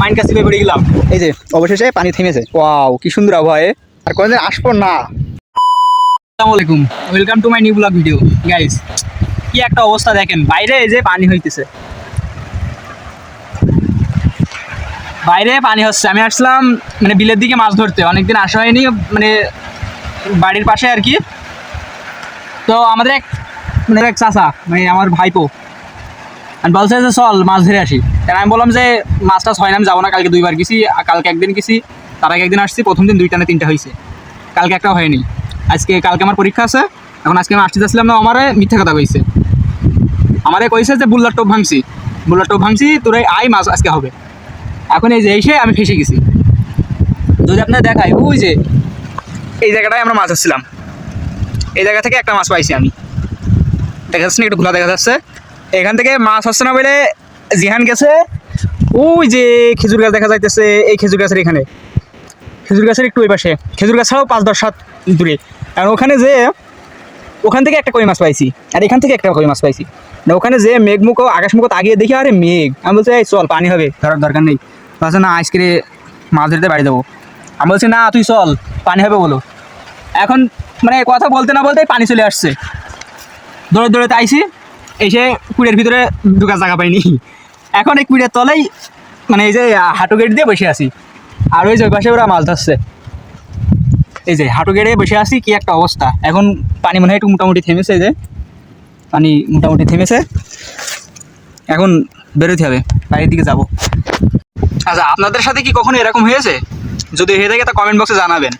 Mind কাছে পড়ে গেলাম। এই যে অবশেষে পানি থেমেছে। ওয়াও কি সুন্দর আবহাওয়া, আর কোনদিন আসবো না। আসসালামু আলাইকুম, welcome to my new blog video. Guys কি একটা অবস্থা দেখেন, বাইরে এই যে পানি হইতেছে, বাইরে পানি হচ্ছে। আমি আসলাম মানে বিলের দিকে মাছ ধরতে, অনেকদিন আসা হয়নি, মানে বাড়ির পাশে আর কি। তো আমাদের এক চাচা, মানে আমার ভাইপো, আমি বলছে যে চল মাছ ধরে আসি। আমি বললাম যে মাছ টাছ হয় না, আমি যাবো না। কালকে দুইবার গেছি, কালকে একদিন গেছি, তার আগে একদিন আসছি। প্রথম দিন দুইটা না তিনটা হয়েছে, কালকে একটা হয়নি। কালকে আমার পরীক্ষা আছে, এখন আজকে আমি আসতে যাচ্ছিলাম না, আমারে মিথ্যা কথা কইছে। আমারে কইছে যে বুল্লার টোপ ভাঙছি তোর আই মাছ আজকে হবে। এখন এই যে এসে আমি ফেসে গেছি। যদি আপনার দেখাই, ওই যে এই জায়গাটায় আমরা মাছ আসছিলাম, এই জায়গা থেকে একটা মাছ পাইছি আমি। দেখা যাচ্ছে না, একটু ঘোলা দেখা যাচ্ছে। এখান থেকে মাছ হচ্ছে না বলে জিহান গেছে, ওই যে খেজুর গাছ দেখা যাইতেছে, এই খেজুর গাছের এখানে, খেজুর গাছের একটু ওই পাশে, খেজুর গাছ ছাড়াও 5-10 হাত দূরে। আর ওখানে যে ওখান থেকে একটা কই মাছ পাইছি, আর এখান থেকে একটা কই মাছ পাইছি। না ওখানে যে মেঘমুখ আকাশমুখ আগিয়ে দেখি, আরে মেঘ। আমি বলছি এই চল পানি হবে, ধরার দরকার নেই। বলছে না আজকে মাছ ধরতে বাড়ি যাবো। আমি বলছি না তুই চল, পানি হবে বলো। এখন মানে কথা বলতে না বলতেই পানি চলে আসছে। দৌড়ে আইছি, এসে কুড়ের ভিতরে ঢোকার জায়গা পাইনি। এখন এই কুড়ের তলেই মানে এই যে হাঁটু গেট দিয়ে বসে আছি, আর ওই যে ওই পাশে ওরা মাছ ধরছে। এই যে হাঁটু গেড়ে বসে আছি, কি একটা অবস্থা। এখন পানি মনে হয় একটু মোটামুটি থেমেছে, এই যে পানি মোটামুটি থেমেছে। এখন বেরোতে হবে, বাইরের দিকে যাব। আচ্ছা আপনাদের সাথে কি কখনো এরকম হয়েছে? যদি হয়ে থাকে তা কমেন্ট বক্সে জানাবেন।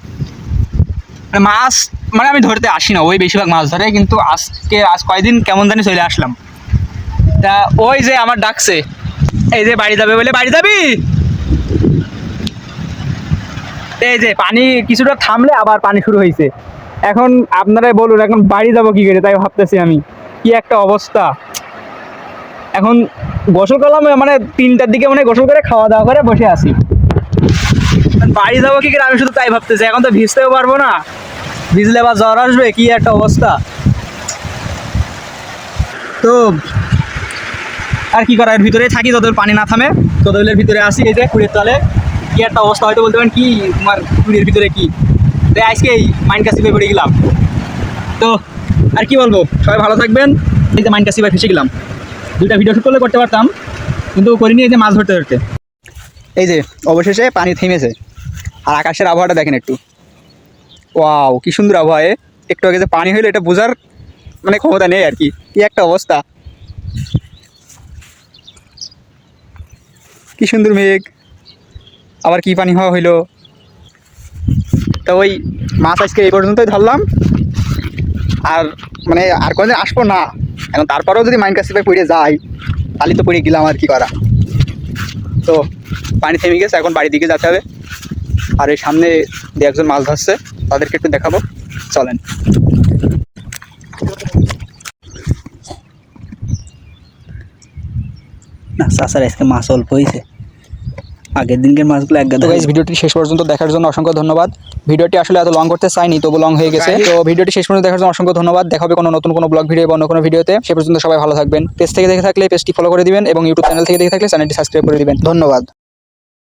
মাছ মানে আমি ধরতে আসি না, ওই বেশিরভাগ মাছ ধরে, কিন্তু আজ কয়দিন কেমন জানি চলে আসলাম। তা ওই যে আমার ডাকছে, এই যে বাড়ি যাবে বলে, বাড়ি যাবি? এই যে পানি কিছুটা থামলে আবার পানি শুরু হয়েছে। এখন আপনারাই বলুন, এখন বাড়ি যাবো কি করে, তাই ভাবতেছি আমি। কি একটা অবস্থা। এখন গোসল করলাম মানে 3টার দিকে, মানে গোসল করে খাওয়া দাওয়া করে বসে আছি। বাড়ি যাবো কি করে আমি শুধু তাই ভাবতেছি। এখন তো ভিজতেও পারবো না, ভিজলে আবার জ্বর আসবে, কি একটা অবস্থা। তো আর কি করার, ভিতরে থাকি যতদিন পানি না থামে, ততদিনের ভিতরে আসি। এই যে কুড়ের তলে কি একটা অবস্থা, হয়তো বলতে পারেন কি তোমার কুড়ির ভিতরে কি। তাই আজকে এই মাইন্ড কাছে পড়ে গেলাম। তো আর কি বলবো, সবাই ভালো থাকবেন। এই যে মাইন্ড কাছে ফেসে গেলাম, 2টা ভিডিও শুট করলে করতে পারতাম, কিন্তু করিনি। এই যে মাছ ধরতে ধরতে এই যে অবশেষে পানি থেমেছে, আর আকাশের আবহাওয়াটা দেখেন একটু। ওয়াও কি সুন্দর আবহাওয়া। একটু আগে যে পানি হইলো, এটা বোঝার মানে ক্ষমতা নেই আর কি। কি একটা অবস্থা, কি সুন্দর মেঘ, আবার কি পানি হওয়া হইলো। তো ওই মাছ আজকে এই পর্যন্তই ধরলাম, আর মানে আর কোনদিন আসবো না। এখন তারপরেও যদি মাইন্ড কাছে পড়ে যাই, তাহলে তো পড়ে গেলাম, আর কি করা। তো পানি থেমে গেছে, এখন বাড়ির দিকে যেতে হবে। আর এই সামনে 2-1জন মাছ ধরছে, তাদেরকে একটু দেখাবো, চলেন। না চাচার আজকে মাছ অল্প হয়েছে, আগের দিনকের মাছগুলো এক গাদা। গাইস ভিডিওটি শেষ পর্যন্ত দেখার জন্য অসংখ্য ধন্যবাদ। ভিডিওটি আসলে এত লং করতে চাইনি, তবু লং হয়ে গেছে। তো ভিডিওটি শেষ পর্যন্ত দেখার জন্য অসংখ্য ধন্যবাদ। দেখা হবে কোনো নতুন কোনো ব্লগ ভিডিও বা অন্য কোনো ভিডিওতে। সে পর্যন্ত সবাই ভালো থাকবেন। পেজ থেকে দেখে থাকলে পেজটি ফলো করে দিবেন, এবং ইউটিউব চ্যানেল থেকে দেখে থাকলে চ্যানেলটি সাবস্ক্রাইব করে দিবেন। ধন্যবাদ।